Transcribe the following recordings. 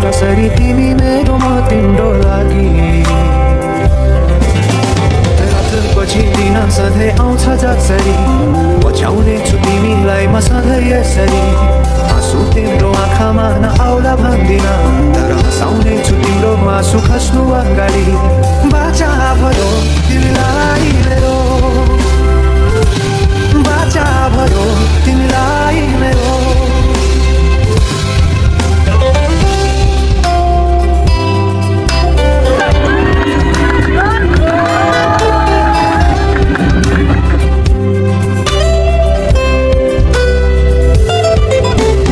जसरी तिमी मेरो म तिम्रो लागि। रातपछि दिन सधैँ आउँछ जसरी पछ्याउने छु तिमीलाई म सधैँ यसरी। आँसु तिम्रो आँखामा नआउला भन्दिन, तर हँसाउने छु तिम्रो आँसु खस्नु अगाडि। बाचा भयो तिमीलाई मेरो, बाचा भयो तिमीलाई मेरो।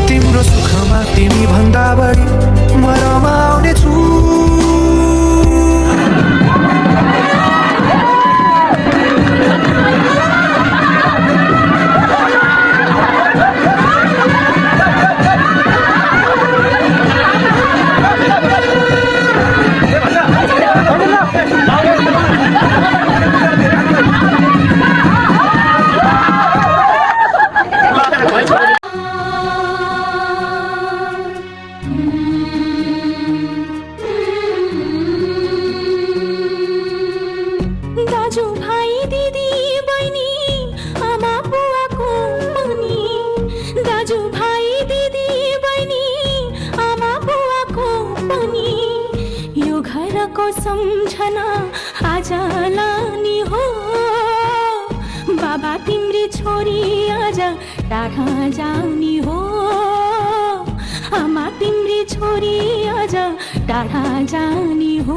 तिम्रो सुखमा तिमी भन्दा बढी म रमाउने छु। दाजु भाइ दिदी बहिनी आमा बुवाको पनि, दाजु भाइ दिदी बहिनी आमा बुवाको पनि, यो घरको सम्झना आज लानी हो। बाबा तिम्री छोरी आज टाढा जानी हो, आमा तिम्री छोरी आज टाढा जानी हो।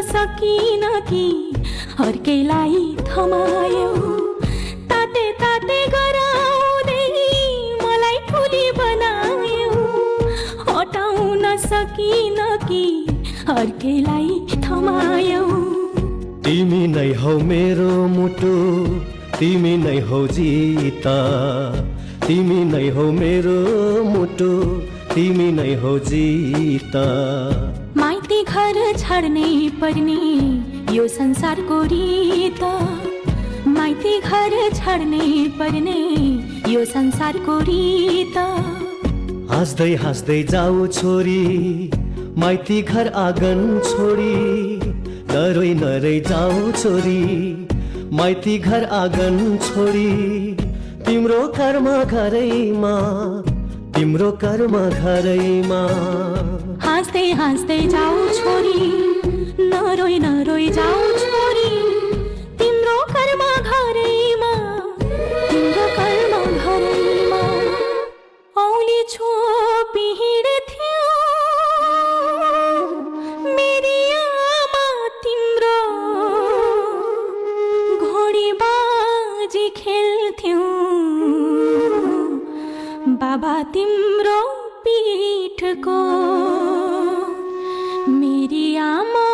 सकिन कि अर्कैलाई थमायौ, ताते ताते गराउँदै मलाई ठुली बनायौ। हटाउन सकिन कि अर्कैलाई थमायौ। तिमी नै हौ मेरो मुटु, तिमी नै हौ जीता। तिमी नै हौ मेरो मुटु, तिमी नै हौ जीता। माइती घर छाड्नै पर्ने यो संसारको रीत, माइती घर छाड्नै पर्ने यो संसारको रीत। हाँस्दै हाँस्दै जाऊ छोरी माइती घर आँगन छोडी, नरोई नरोई जाऊ छोरी माइती घर आँगन छोडी। तिम्रो कर्म घरैमा, तिम्रो कर्म घरैमा। हाँस्दै हाँस्दै जाऊ छोरी, नरोई नरोई जाऊ छोरी, तिम्रो कर्म घरैमा, तिम्रो कर्म घरैमा। औली छोपी हिँड्थ्यौ मेरी आमा तिम्रो, घोडी बाजी खेल्थ्यौ बाबा तिम्रो पीठको। मेरी आमा